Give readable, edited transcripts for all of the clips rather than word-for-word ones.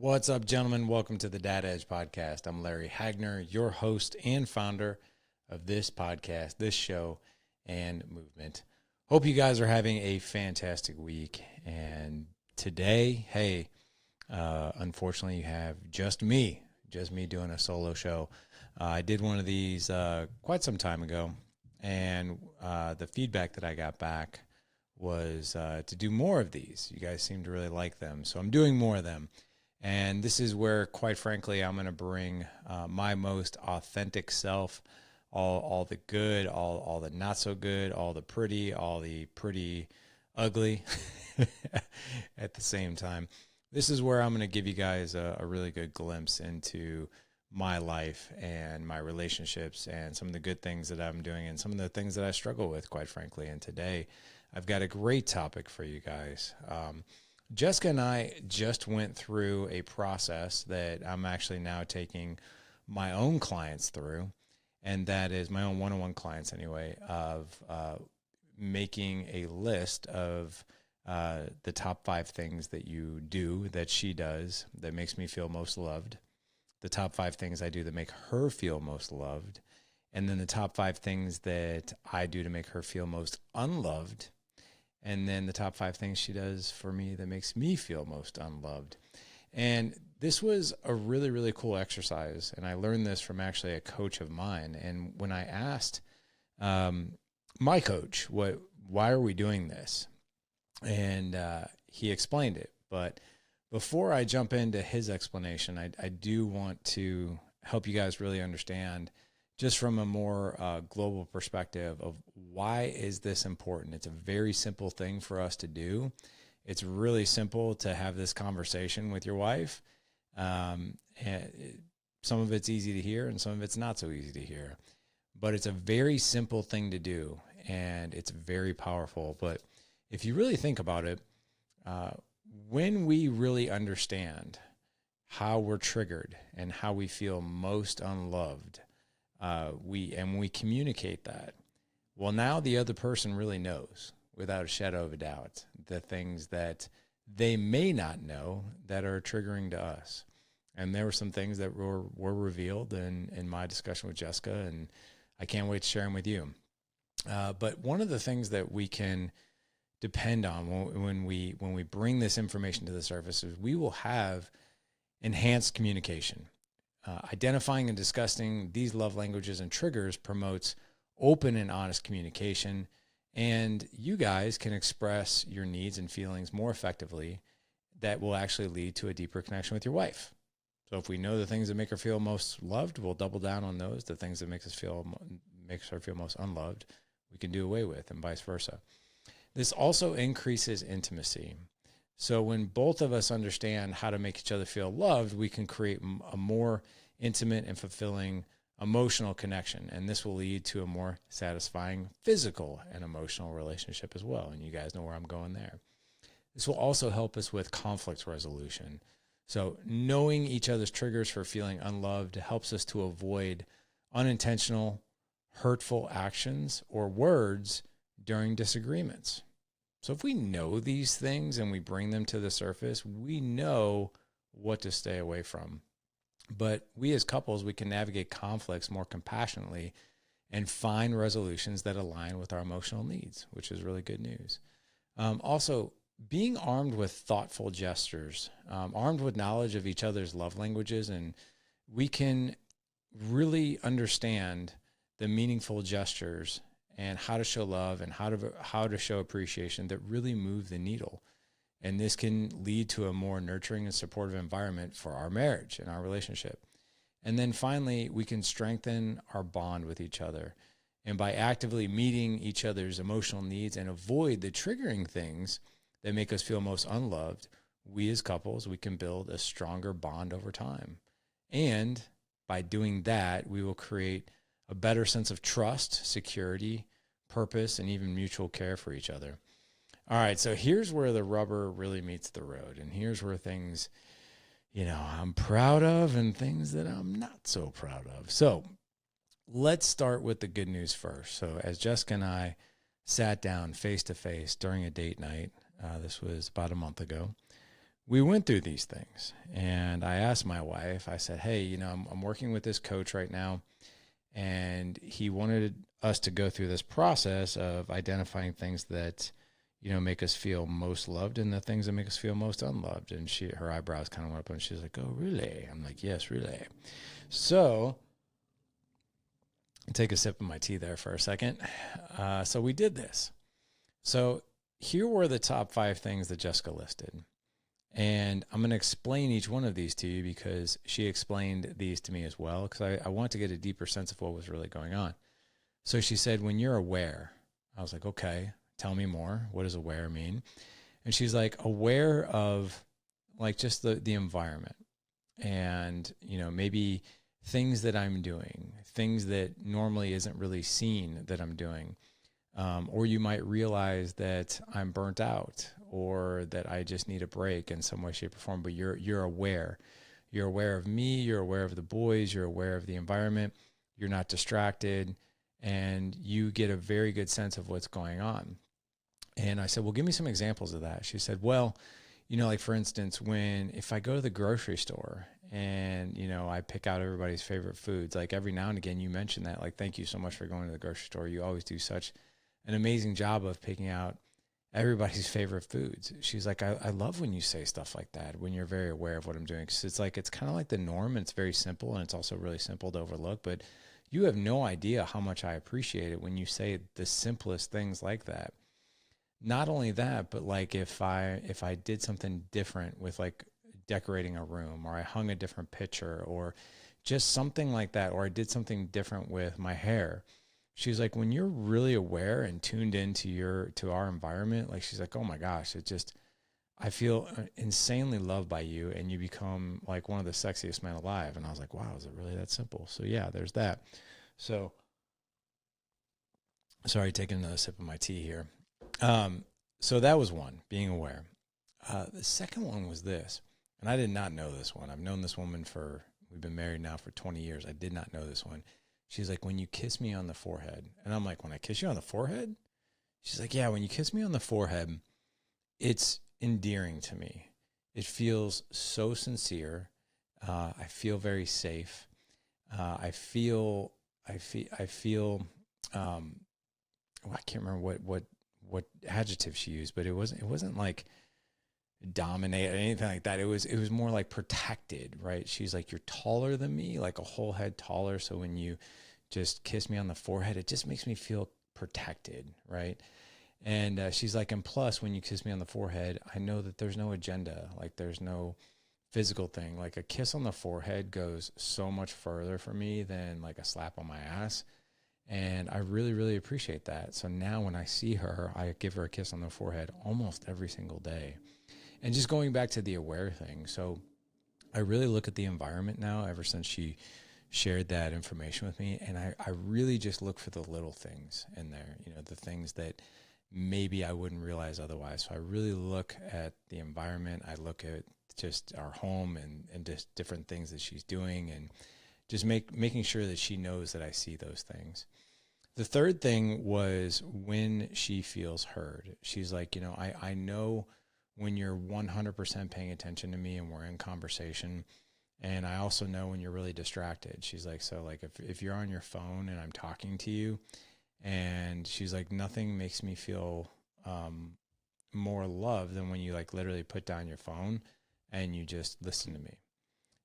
What's up, gentlemen? Welcome to the Dad Edge podcast. I'm Larry Hagner, your host and founder of this podcast, this show, and movement. Hope you guys are having a fantastic week. And today, unfortunately, you have just me doing a solo show. I did one of these quite some time ago, and the feedback that I got back was to do more of these. You guys seem to really like them, so I'm doing more of them. And this is where, quite frankly, I'm going to bring my most authentic self, all the good, all the not so good, all the pretty ugly at the same time. This is where I'm going to give you guys a really good glimpse into my life and my relationships and some of the good things that I'm doing and some of the things that I struggle with, quite frankly. And today I've got a great topic for you guys. Jessica and I just went through a process that I'm actually now taking my own clients through, and that is my own one-on-one clients anyway, of making a list of the top 5 things that you do, that she does, that makes me feel most loved, the top 5 things I do that make her feel most loved, and then the top 5 things that I do to make her feel most unloved, and then the top 5 things she does for me that makes me feel most unloved. And this was a really, really cool exercise. And I learned this from actually a coach of mine. And when I asked my coach, why are we doing this? And he explained it. But before I jump into his explanation, I do want to help you guys really understand, just from a more global perspective, of why is this important. It's a very simple thing for us to do. It's really simple to have this conversation with your wife. And some of it's easy to hear and some of it's not so easy to hear. But it's a very simple thing to do, and it's very powerful. But if you really think about it, when we really understand how we're triggered and how we feel most unloved, we communicate that, well, now the other person really knows, without a shadow of a doubt, the things that they may not know that are triggering to us. And there were some things that were revealed in my discussion with Jessica, and I can't wait to share them with you. But one of the things that we can depend on when we bring this information to the surface is we will have enhanced communication. Identifying and discussing these love languages and triggers promotes open and honest communication, and you guys can express your needs and feelings more effectively. That will actually lead to a deeper connection with your wife. So if we know the things that make her feel most loved, we'll double down on those. The things that makes her feel most unloved, we can do away with, and vice versa. This also increases intimacy. So when both of us understand how to make each other feel loved, we can create a more intimate and fulfilling emotional connection. And this will lead to a more satisfying physical and emotional relationship as well. And you guys know where I'm going there. This will also help us with conflict resolution. So knowing each other's triggers for feeling unloved helps us to avoid unintentional, hurtful actions or words during disagreements. So if we know these things and we bring them to the surface, we know what to stay away from. But we as couples, we can navigate conflicts more compassionately and find resolutions that align with our emotional needs, which is really good news. Also, being armed with thoughtful gestures, armed with knowledge of each other's love languages, and we can really understand the meaningful gestures and how to show love and how to show appreciation that really move the needle. And this can lead to a more nurturing and supportive environment for our marriage and our relationship. And then finally, we can strengthen our bond with each other. And by actively meeting each other's emotional needs and avoid the triggering things that make us feel most unloved, we as couples, we can build a stronger bond over time. And by doing that, we will create a better sense of trust, security, purpose, and even mutual care for each other. All right, so here's where the rubber really meets the road, and here's where things, I'm proud of and things that I'm not so proud of. So let's start with the good news first. So as Jessica and I sat down face to face during a date night, this was about a month ago, we went through these things, and I asked my wife, I said, hey, I'm working with this coach right now, and he wanted us to go through this process of identifying things that, make us feel most loved and the things that make us feel most unloved. And her eyebrows kind of went up and she's like, oh, really? I'm like, yes, really. So take a sip of my tea there for a second. So we did this. So here were the top 5 things that Jessica listed. And I'm going to explain each one of these to you because she explained these to me as well, because I want to get a deeper sense of what was really going on. So she said, when you're aware, I was like, okay, tell me more. What does aware mean? And she's like, aware of like just the environment and, maybe things that I'm doing, things that normally isn't really seen that I'm doing. Or you might realize that I'm burnt out or that I just need a break in some way, shape, or form, but you're aware. You're aware of me, you're aware of the boys, you're aware of the environment, you're not distracted, and you get a very good sense of what's going on. And I said, well, give me some examples of that. She said, well, like for instance, if I go to the grocery store and, I pick out everybody's favorite foods, like every now and again, you mentioned that, like, thank you so much for going to the grocery store. You always do such an amazing job of picking out everybody's favorite foods. She's like, I love when you say stuff like that, when you're very aware of what I'm doing. Cause it's kind of like the norm, and it's very simple, and it's also really simple to overlook, but you have no idea how much I appreciate it when you say the simplest things like that. Not only that, but like if I did something different with like decorating a room, or I hung a different picture, or just something like that, or I did something different with my hair. She's like, when you're really aware and tuned into our environment, like she's like, oh my gosh, I feel insanely loved by you, and you become like one of the sexiest men alive. And I was like, wow, is it really that simple? So yeah, there's that. So sorry, taking another sip of my tea here. So that was one, being aware. The second one was this, and I did not know this one. I've known this woman we've been married now for 20 years. I did not know this one. She's like, when you kiss me on the forehead. And I'm like, when I kiss you on the forehead? She's like, yeah, when you kiss me on the forehead, it's endearing to me. It feels so sincere. I feel very safe. I feel, I can't remember what adjective she used, but it wasn't like dominate or anything like that. It was more like protected, right? She's like, you're taller than me, like a whole head taller. So when you just kiss me on the forehead, it just makes me feel protected, right? And she's like, and plus when you kiss me on the forehead, I know that there's no agenda, like there's no physical thing. Like a kiss on the forehead goes so much further for me than like a slap on my ass. And I really, really appreciate that. So now when I see her, I give her a kiss on the forehead almost every single day. And just going back to the aware thing. So I really look at the environment now ever since she shared that information with me. And I really just look for the little things in there, the things that maybe I wouldn't realize otherwise. So I really look at the environment. I look at just our home and just different things that she's doing, and just making sure that she knows that I see those things. The third thing was when she feels heard. She's like, I know when you're 100% paying attention to me and we're in conversation. And I also know when you're really distracted. She's like, so like if you're on your phone and I'm talking to you, and she's like, nothing makes me feel more loved than when you like literally put down your phone and you just listen to me.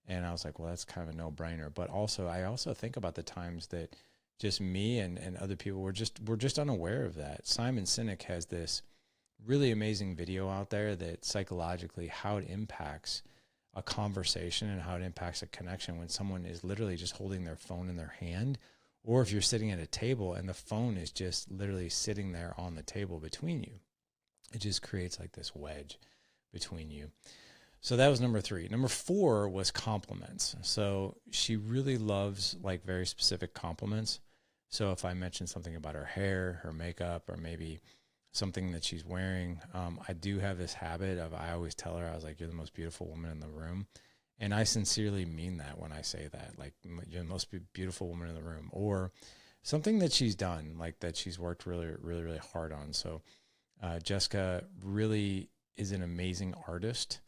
And I was like, well, that's kind of a no-brainer. But also, I also think about the times that just me and other people were just unaware of that. Simon Sinek has this really amazing video out there that psychologically how it impacts a conversation and how it impacts a connection when someone is literally just holding their phone in their hand, or if you're sitting at a table and the phone is just literally sitting there on the table between you. It just creates like this wedge between you. So that was number 3. Number 4 was compliments. So she really loves like very specific compliments. So if I mention something about her hair, her makeup, or maybe something that she's wearing, I do have this habit of, I always tell her, I was like, you're the most beautiful woman in the room. And I sincerely mean that when I say that, like, you're the most beautiful woman in the room. Or something that she's done, like that she's worked really, really, really hard on. So Jessica really is an amazing artist.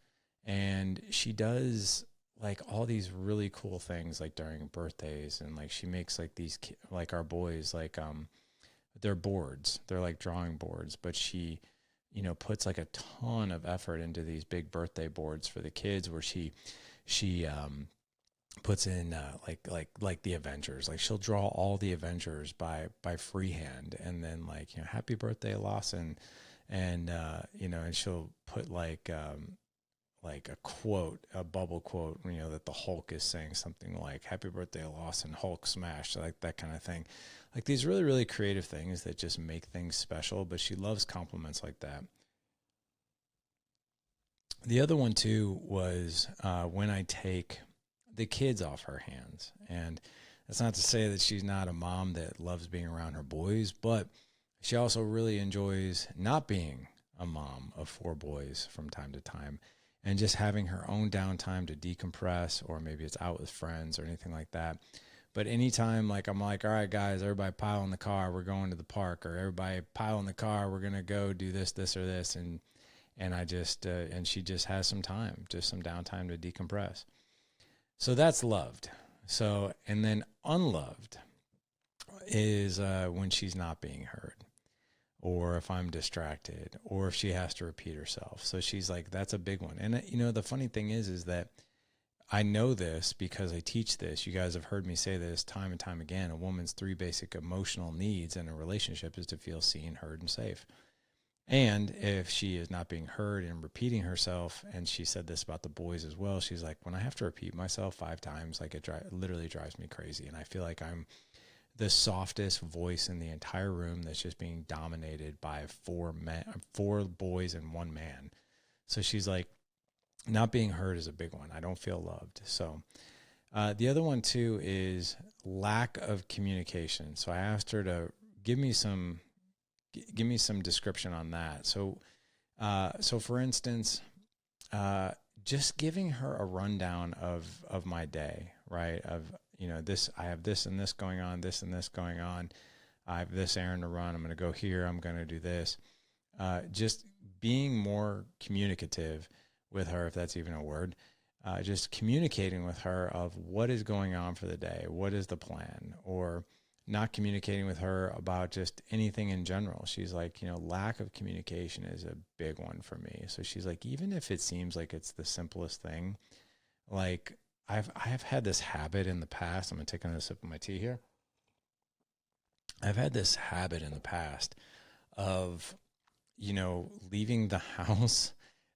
And she does like all these really cool things like during birthdays, and like she makes like these like our boys like they're boards, they're like drawing boards, but she, you know, puts like a ton of effort into these big birthday boards for the kids, where she puts in like the Avengers. Like she'll draw all the Avengers by freehand, and then like, you know, happy birthday Lawson, and you know, and she'll put like a quote, a bubble quote, you know, that the Hulk is saying something like happy birthday Lawson, Hulk smash, like that kind of thing. Like these really, really creative things that just make things special, but she loves compliments like that. The other one too was when I take the kids off her hands. And that's not to say that she's not a mom that loves being around her boys, but she also really enjoys not being a mom of four boys from time to time, and just having her own downtime to decompress, or maybe it's out with friends or anything like that. But anytime, like, I'm like, all right, guys, everybody pile in the car, we're going to the park, or everybody pile in the car, we're going to go do this, this, or this. And I just, and she just has some time, just some downtime to decompress. So that's loved. So, and then unloved is when she's not being heard, or if I'm distracted, or if she has to repeat herself. So she's like, that's a big one. And you know, the funny thing is that I know this because I teach this. You guys have heard me say this time and time again. A woman's three basic emotional needs in a relationship is to feel seen, heard, and safe. And if she is not being heard and repeating herself, and she said this about the boys as well, she's like, when I have to repeat myself 5 times, like it literally drives me crazy. And I feel like I'm the softest voice in the entire room that's just being dominated by 4 boys and 1 man. So she's like, not being heard is a big one. I don't feel loved. So the other one too is lack of communication. So I asked her to give me some description on that. So for instance, just giving her a rundown of my day, right? Of, you know, this, I have this and this going on, this and this going on. I have this errand to run. I'm going to go here. I'm going to do this. Just being more communicative with her, if that's even a word, just communicating with her of what is going on for the day. What is the plan? Or not communicating with her about just anything in general. She's like, you know, lack of communication is a big one for me. So she's like, even if it seems like it's the simplest thing, like I've had this habit in the past. I'm going to take another sip of my tea here. I've had this habit in the past of, you know, leaving the house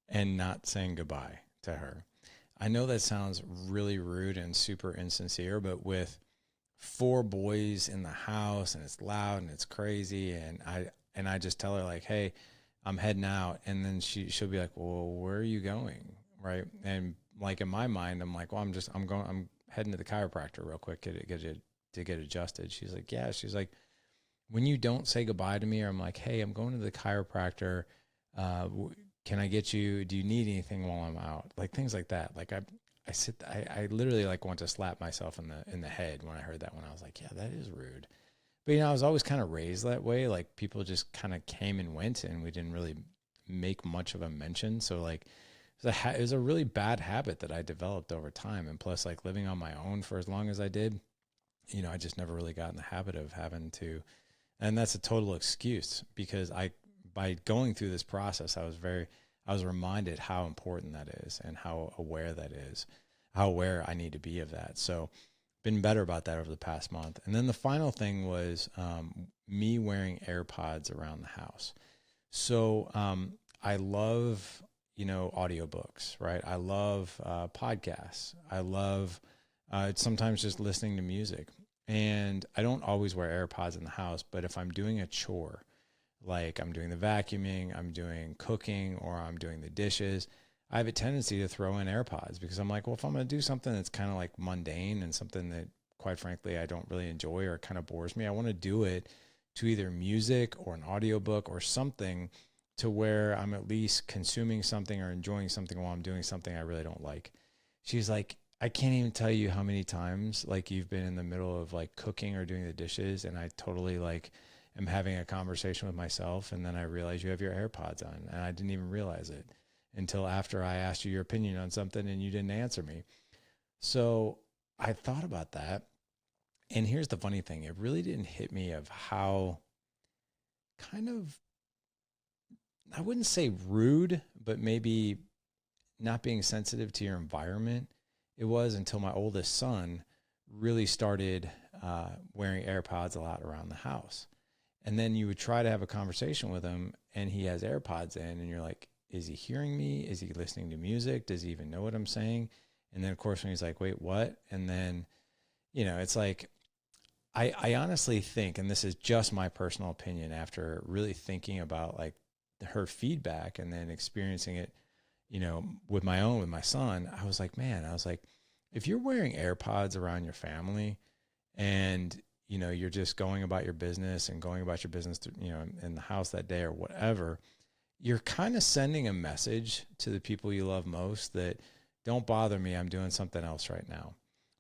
and not saying goodbye to her. I know that sounds really rude and super insincere, but with 4 boys in the house and it's loud and it's crazy, and I just tell her like, hey, I'm heading out, and then she'll be like, well, where are you going, right? And like in my mind, I'm like, well, I'm heading to the chiropractor real quick to get adjusted. She's like, yeah. She's like, when you don't say goodbye to me, or I'm like, hey, I'm going to the chiropractor, can I get you, do you need anything while I'm out? Like things like that. Like I literally like want to slap myself in the head when I heard that one. I was like, yeah, that is rude. But, you know, I was always kind of raised that way. Like people just kind of came and went, and we didn't really make much of a mention. So like it was a really bad habit that I developed over time. And plus, like living on my own for as long as I did, you know, I just never really got in the habit of having to, and that's a total excuse, because by going through this process, I was reminded how important that is, and how aware that is, how aware I need to be of that. So been better about that over the past month. And then the final thing was me wearing AirPods around the house. So I love, you know, audiobooks, right? I love podcasts. I love sometimes just listening to music. And I don't always wear AirPods in the house, but if I'm doing a chore, like I'm doing the vacuuming, I'm doing cooking, or I'm doing the dishes, I have a tendency to throw in AirPods, because I'm like, well, if I'm going to do something that's kind of like mundane and something that quite frankly I don't really enjoy or kind of bores me, I want to do it to either music or an audiobook or something to where I'm at least consuming something or enjoying something while I'm doing something I really don't like. She's like, I can't even tell you how many times like you've been in the middle of like cooking or doing the dishes, and I totally like am having a conversation with myself, and then I realize you have your AirPods on, and I didn't even realize it. until after I asked you your opinion on something and you didn't answer me. So I thought about that. And here's the funny thing. It really didn't hit me of how kind of, I wouldn't say rude, but maybe not being sensitive to your environment it was until my oldest son really started wearing AirPods a lot around the house. And then you would try to have a conversation with him and he has AirPods in and you're like, is he hearing me? Is he listening to music? Does he even know what I'm saying? And then of course when he's like, wait, what? And then, it's like, I honestly think, and this is just my personal opinion after really thinking about like her feedback and then experiencing it, with my son, I was like, if you're wearing AirPods around your family and, you're just going about your business and going about your business, in the house that day or whatever, you're kind of sending a message to the people you love most that don't bother me. I'm doing something else right now.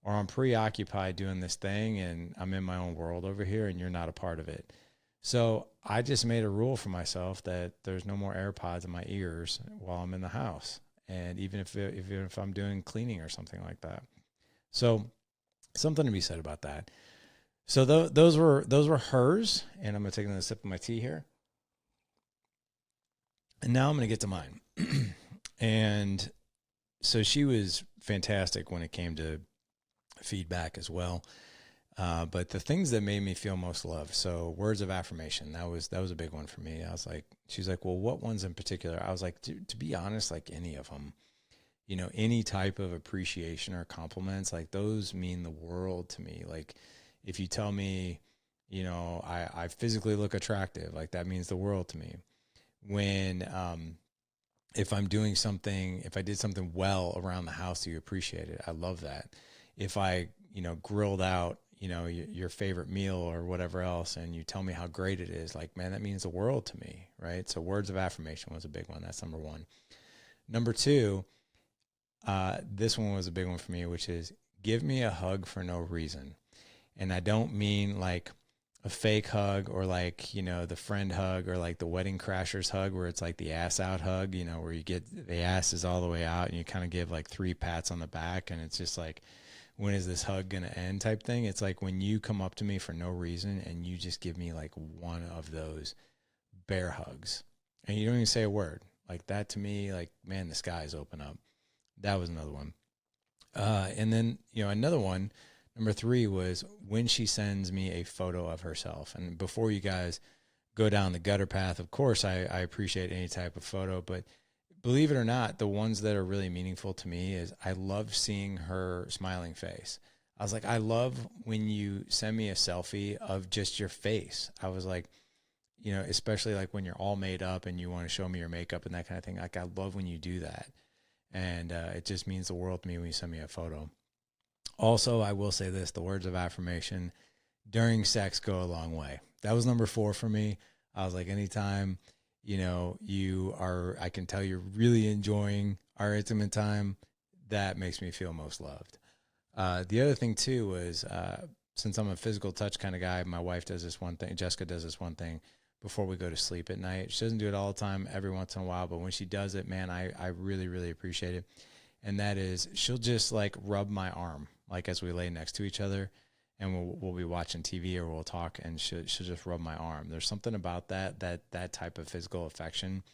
Or I'm preoccupied doing this thing and I'm in my own world over here and you're not a part of it. So I just made a rule for myself that there's no more AirPods in my ears while I'm in the house. And even if I'm doing cleaning or something like that. So something to be said about that. So those were hers. And I'm going to take another sip of my tea here. And now I'm going to get to mine. And so she was fantastic when it came to feedback as well. But the things that made me feel most loved. So words of affirmation, that was a big one for me. I was like, she's like, well, what ones in particular? I was like, to be honest, like any of them, any type of appreciation or compliments, like those mean the world to me. Like if you tell me, I physically look attractive, like that means the world to me. When, if I'm doing something, if I did something well around the house, you appreciate it. I love that. If I, grilled out, your favorite meal or whatever else, and you tell me how great it is, like, man, that means the world to me, right? So words of affirmation was a big one. That's number one. Number two, this one was a big one for me, which is give me a hug for no reason. And I don't mean like a fake hug or like, the friend hug or like the wedding crashers hug where it's like the ass out hug, where you get the ass is all the way out and you kind of give like 3 pats on the back and it's just like, when is this hug going to end type thing? It's like when you come up to me for no reason and you just give me like one of those bear hugs and you don't even say a word. Like that to me, like, man, the skies open up. That was another one. And then, another one, number 3 was when she sends me a photo of herself. And before you guys go down the gutter path, of course, I appreciate any type of photo, but believe it or not, the ones that are really meaningful to me is I love seeing her smiling face. I was like, I love when you send me a selfie of just your face. I was like, especially like when you're all made up and you want to show me your makeup and that kind of thing. Like, I love when you do that. And it just means the world to me when you send me a photo. Also, I will say this, the words of affirmation during sex go a long way. That was number 4 for me. I was like, anytime I can tell you're really enjoying our intimate time. That makes me feel most loved. The other thing too was, since I'm a physical touch kind of guy, my wife does this one thing. Jessica does this one thing before we go to sleep at night. She doesn't do it all the time, every once in a while, but when she does it, man, I really, really appreciate it. And that is she'll just like rub my arm, like as we lay next to each other. And we'll be watching TV or we'll talk and she'll just rub my arm. There's something about that type of physical affection,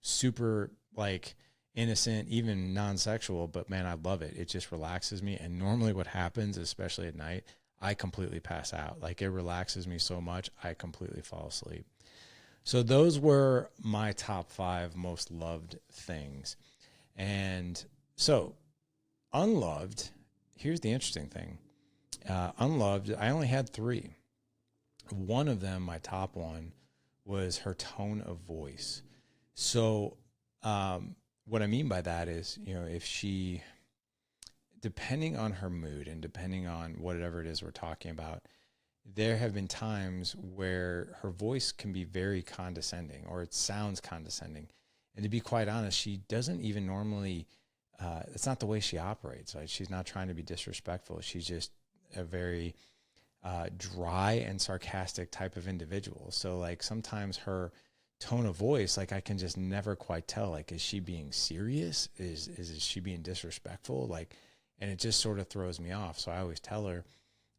super like innocent, even non-sexual, but man, I love it. It just relaxes me. And normally what happens, especially at night, I completely pass out. Like it relaxes me so much, I completely fall asleep. So those were my top 5 most loved things. And so unloved, here's the interesting thing. Unloved, I only had 3. One of them, my top one, was her tone of voice. So what I mean by that is, if she, depending on her mood and depending on whatever it is we're talking about, there have been times where her voice can be very condescending or it sounds condescending. And to be quite honest, she doesn't even normally, it's not the way she operates. Right? She's not trying to be disrespectful. She's just a very dry and sarcastic type of individual. So like sometimes her tone of voice, like I can just never quite tell, like, is she being serious? Is she being disrespectful? Like, and it just sort of throws me off. So I always tell her,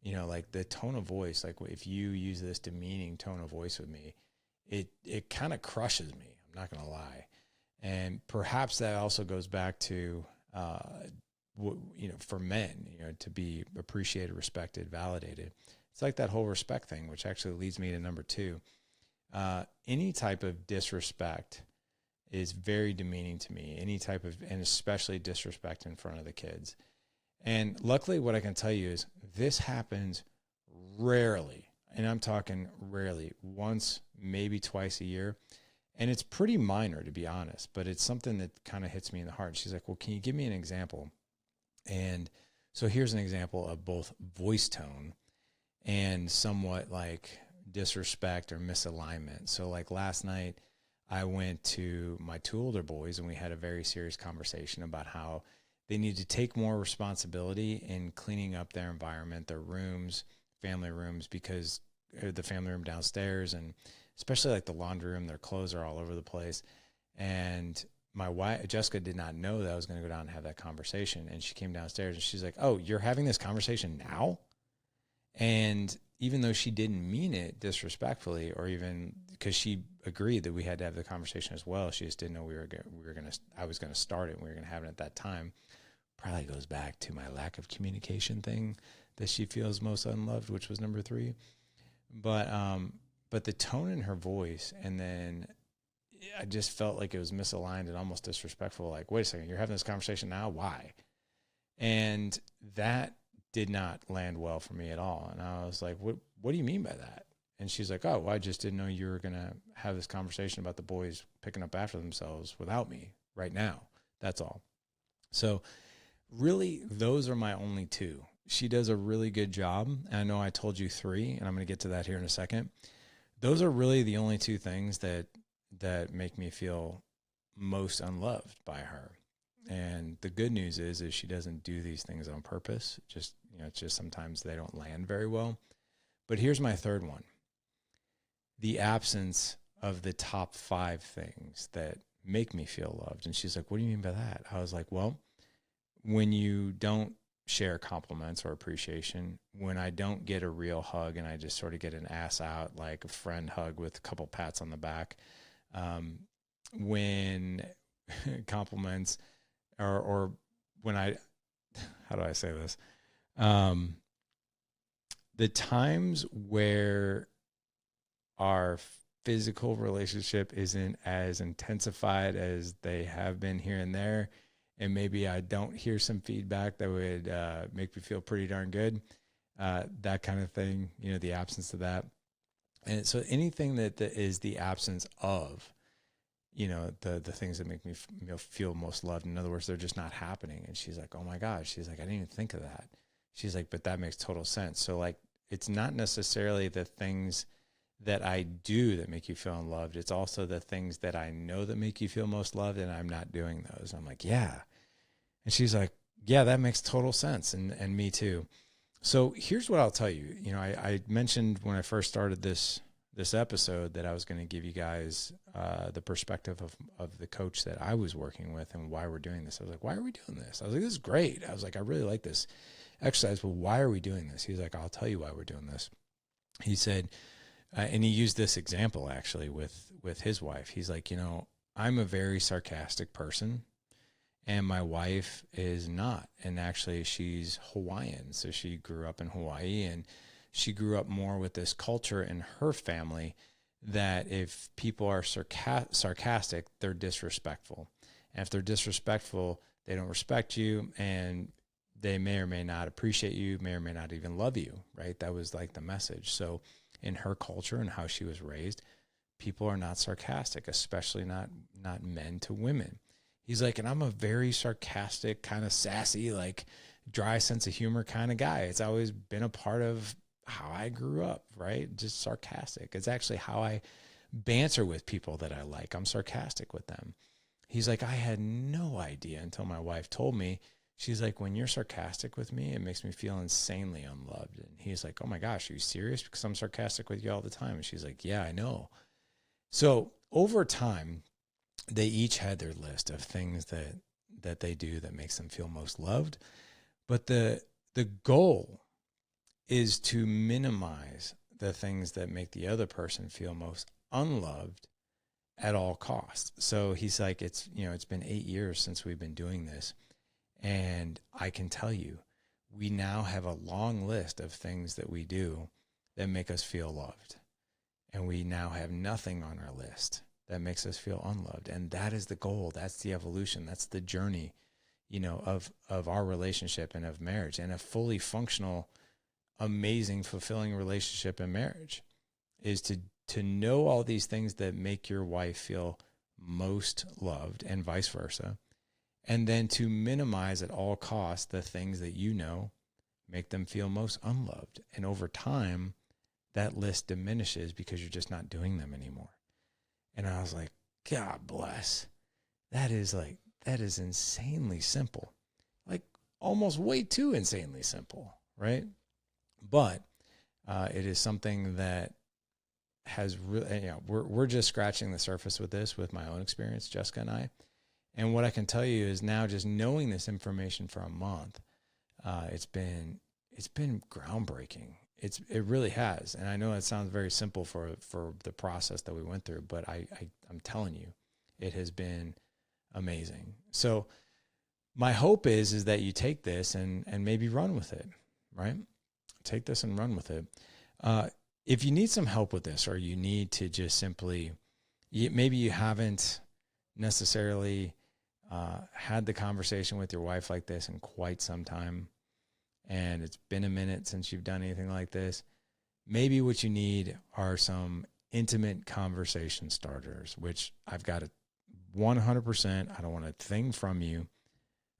you know, like the tone of voice, like if you use this demeaning tone of voice with me, it kind of crushes me. I'm not going to lie. And perhaps that also goes back to, you know, for men, you know, to be appreciated, respected, validated. It's like that whole respect thing, which actually leads me to number 2. Any type of disrespect is very demeaning to me. Any type of, and especially disrespect in front of the kids. And luckily what I can tell you is this happens rarely. And I'm talking rarely, once, maybe twice a year. And it's pretty minor, to be honest, but it's something that kind of hits me in the heart. She's like, well, can you give me an example? And so here's an example of both voice tone and somewhat like disrespect or misalignment. So like last night, I went to my 2 older boys and we had a very serious conversation about how they need to take more responsibility in cleaning up their environment, their rooms, family rooms, because the family room downstairs, and especially like the laundry room, their clothes are all over the place. And my wife, Jessica, did not know that I was going to go down and have that conversation. And she came downstairs and she's like, oh, you're having this conversation now? And even though she didn't mean it disrespectfully, or even because she agreed that we had to have the conversation as well, she just didn't know I was going to start it and we were going to have it at that time. Probably goes back to my lack of communication thing that she feels most unloved, which was number 3. But the tone in her voice, and then I just felt like it was misaligned and almost disrespectful. Like, wait a second, you're having this conversation now? Why? And that did not land well for me at all. And I was like, what do you mean by that? And she's like, oh, well, I just didn't know you were going to have this conversation about the boys picking up after themselves without me right now. That's all. So really, those are my only 2. She does a really good job. And I know I told you 3, and I'm going to get to that here in a second. Those are really the only 2 things that make me feel most unloved by her. And the good news is she doesn't do these things on purpose. Just, you know, it's just sometimes they don't land very well. But here's my 3rd one. The absence of the top 5 things that make me feel loved. And she's like, what do you mean by that? I was like, well, when you don't share compliments or appreciation, when I don't get a real hug and I just sort of get an ass out, like a friend hug with a couple pats on the back, when compliments or when how do I say this? The times where our physical relationship isn't as intensified as they have been here and there, and maybe I don't hear some feedback that would make me feel pretty darn good, that kind of thing, you know, the absence of that. And so anything that is the absence of, you know, the things that make me feel most loved. In other words, they're just not happening. And she's like, oh my gosh. She's like, I didn't even think of that. She's like, but that makes total sense. So like, it's not necessarily the things that I do that make you feel unloved. It's also the things that I know that make you feel most loved, and I'm not doing those. I'm like, yeah. And she's like, yeah, that makes total sense. And me too. So here's what I'll tell you. You know, I mentioned when I first started this episode that I was going to give you guys the perspective of the coach that I was working with and why we're doing this. I was like, why are we doing this? I was like, this is great. I was like, I really like this exercise, but why are we doing this? He's like, I'll tell you why we're doing this. He said, and he used this example actually with his wife. He's like, you know, I'm a very sarcastic person and my wife is not. And actually she's Hawaiian. So she grew up in Hawaii, and she grew up more with this culture in her family that if people are sarcastic, they're disrespectful. And if they're disrespectful, they don't respect you, and they may or may not appreciate you, may or may not even love you, right? That was like the message. So in her culture and how she was raised, people are not sarcastic, especially not men to women. He's like, and I'm a very sarcastic, kind of sassy, like dry sense of humor kind of guy. It's always been a part of how I grew up, right? Just sarcastic. It's actually how I banter with people that I like. I'm sarcastic with them. He's like, I had no idea until my wife told me. She's like, when you're sarcastic with me, it makes me feel insanely unloved. And he's like, oh my gosh, are you serious? Because I'm sarcastic with you all the time. And she's like, yeah, I know. So over time, they each had their list of things that they do that makes them feel most loved. But the goal is to minimize the things that make the other person feel most unloved at all costs. So he's like, it's been 8 years since we've been doing this. And I can tell you, we now have a long list of things that we do that make us feel loved. And we now have nothing on our list that makes us feel unloved. And that is the goal. That's the evolution. That's the journey, of our relationship and of marriage, and a fully functional, amazing, fulfilling relationship and marriage is to know all these things that make your wife feel most loved and vice versa. And then to minimize at all costs the things that make them feel most unloved. And over time, that list diminishes because you're just not doing them anymore. And I was like, God bless. That is insanely simple. Like almost way too insanely simple, right? But it is something that has really, we're just scratching the surface with this, with my own experience, Jessica and I. And what I can tell you is now, just knowing this information for a month, it's been groundbreaking. It really has. And I know it sounds very simple for the process that we went through, but I'm telling you, it has been amazing. So my hope is that you take this and maybe run with it, right? Take this and run with it. If you need some help with this, or you need to just simply, maybe you haven't necessarily had the conversation with your wife like this in quite some time, and it's been a minute since you've done anything like this, maybe what you need are some intimate conversation starters, which I've got 100%, I don't want a thing from you,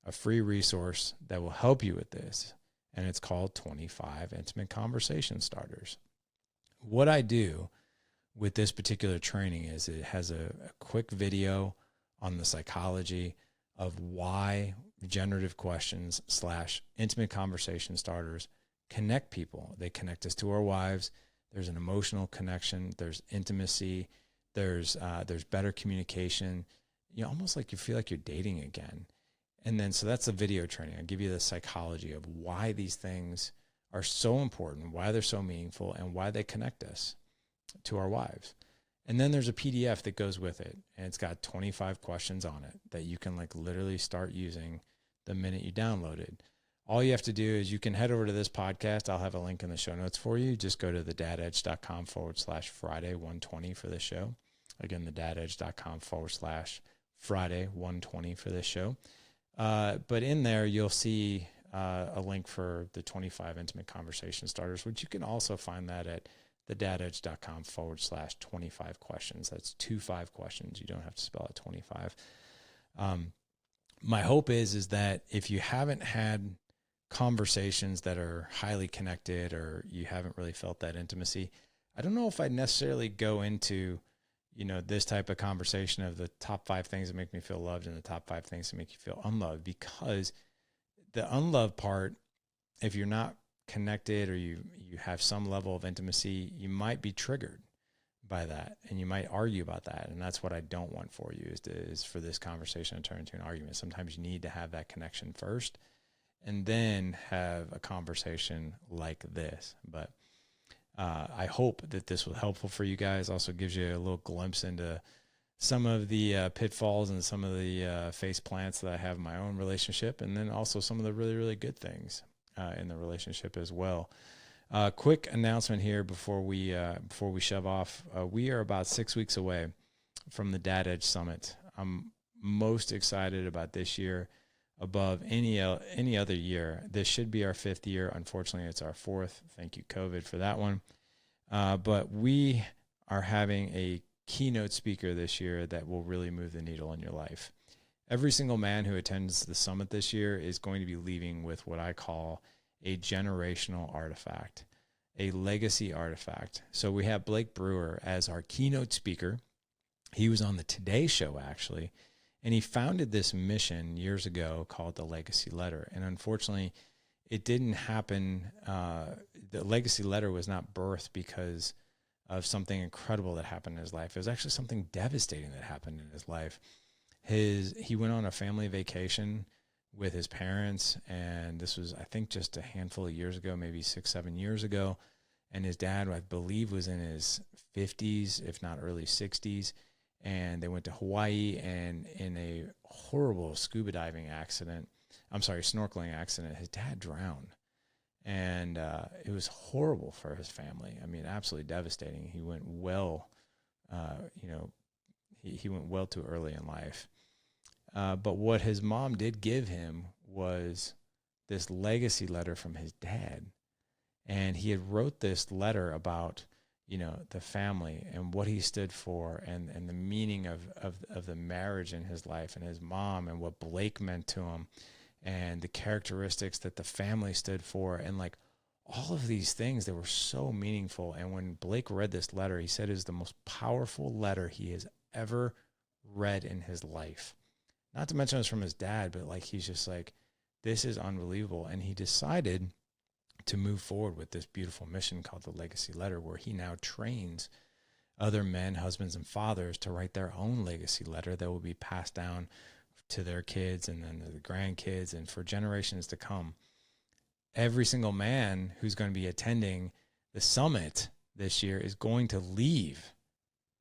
a free resource that will help you with this. And it's called 25 Intimate Conversation Starters. What I do with this particular training is it has a quick video on the psychology of why generative questions / intimate conversation starters connect people. They connect us to our wives. There's an emotional connection. There's intimacy. There's better communication. Almost like you feel like you're dating again. And then, so that's the video training. I'll give you the psychology of why these things are so important, why they're so meaningful, and why they connect us to our wives. And then there's a PDF that goes with it, and it's got 25 questions on it that you can literally start using the minute you download it. All you have to do is you can head over to this podcast. I'll have a link in the show notes for you. Just go to thedadedge.com /Friday 120 for this show. Again, thedadedge.com /Friday 120 for this show. But in there, you'll see a link for the 25 Intimate Conversation Starters, which you can also find that at thedadedge.com /25 questions. That's 25 questions. You don't have to spell it 25. My hope is that if you haven't had conversations that are highly connected, or you haven't really felt that intimacy, I don't know if I'd necessarily go into, this type of conversation of the top 5 things that make me feel loved and the top 5 things that make you feel unloved, because the unloved part, if you're not connected or you have some level of intimacy, you might be triggered by that, and you might argue about that. And that's what I don't want for you, is for this conversation to turn into an argument. Sometimes you need to have that connection first and then have a conversation like this. But I hope that this was helpful for you guys. Also gives you a little glimpse into some of the pitfalls and some of the face plants that I have in my own relationship, and then also some of the really, really good things in the relationship as well. Quick announcement here before we shove off. We are about 6 weeks away from the Dad Edge Summit. I'm most excited about this year above any other year. This should be our 5th year. Unfortunately, it's our 4th. Thank you, COVID, for that one. But we are having a keynote speaker this year that will really move the needle in your life. Every single man who attends the summit this year is going to be leaving with what I call a generational artifact, a legacy artifact. So we have Blake Brewer as our keynote speaker. He was on the Today Show, actually, and he founded this mission years ago called the Legacy Letter. And unfortunately, it didn't happen. The Legacy Letter was not birthed because of something incredible that happened in his life. It was actually something devastating that happened in his life. He went on a family vacation with his parents, and this was, I think, just a handful of years ago, maybe 6-7 years ago. And his dad, I believe, was in his 50s, if not early 60s. And they went to Hawaii, and in a horrible snorkeling accident, his dad drowned. And it was horrible for his family. I mean, absolutely devastating. He went well, he went well too early in life. But what his mom did give him was this legacy letter from his dad. And he had wrote this letter about, the family and what he stood for, and the meaning of the marriage in his life, and his mom, and what Blake meant to him, and the characteristics that the family stood for, and like all of these things that were so meaningful. And when Blake read this letter, he said it is the most powerful letter he has ever read in his life. Not to mention it's from his dad, but like, he's just like, this is unbelievable. And he decided to move forward with this beautiful mission called the Legacy Letter, where he now trains other men, husbands, and fathers to write their own legacy letter that will be passed down to their kids, and then to the grandkids, and for generations to come. Every single man who's going to be attending the summit this year is going to leave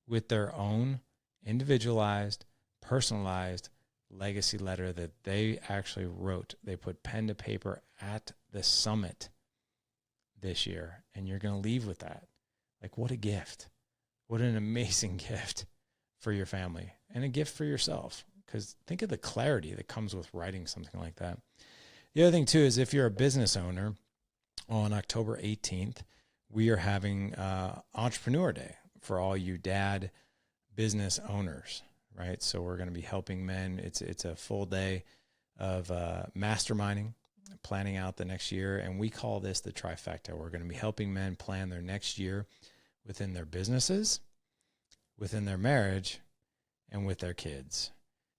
with their own individualized, personalized legacy letter that they actually wrote. They put pen to paper at the summit this year, and you're going to leave with that. Like, what a gift. What an amazing gift for your family, and a gift for yourself. Because think of the clarity that comes with writing something like that. The other thing too is, if you're a business owner, on October 18th, we are having Entrepreneur Day for all you dad business owners, right? So we're going to be helping men. It's a full day of masterminding, planning out the next year. And we call this the trifecta. We're going to be helping men plan their next year within their businesses, within their marriage, and with their kids.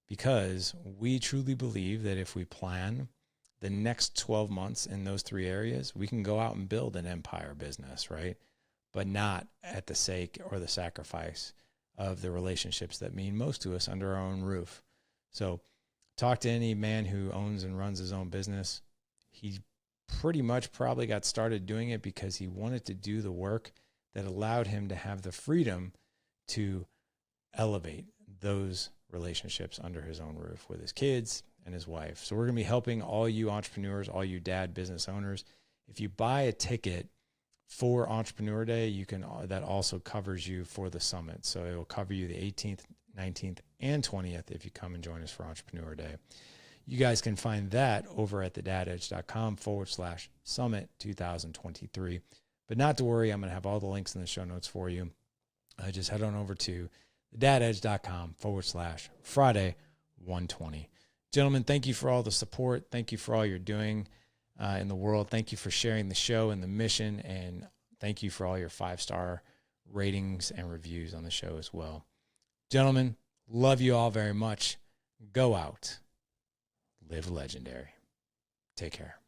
Because we truly believe that if we plan the next 12 months in those three areas, we can go out and build an empire business, right? But not at the sake or the sacrifice of the relationships that mean most to us under our own roof. So talk to any man who owns and runs his own business. He pretty much probably got started doing it because he wanted to do the work that allowed him to have the freedom to elevate those relationships under his own roof with his kids and his wife. So we're going to be helping all you entrepreneurs, all you dad business owners. If you buy a ticket for Entrepreneur Day, that also covers you for the summit. So it will cover you the 18th, 19th, and 20th if you come and join us for Entrepreneur Day. You guys can find that over at thedadedge.com/summit 2023. But not to worry, I'm going to have all the links in the show notes for you. Just head on over to thedadedge.com/Friday 120. Gentlemen, thank you for all the support. Thank you for all you're doing in the world. Thank you for sharing the show and the mission. And thank you for all your 5-star ratings and reviews on the show as well. Gentlemen, love you all very much. Go out. Live legendary. Take care.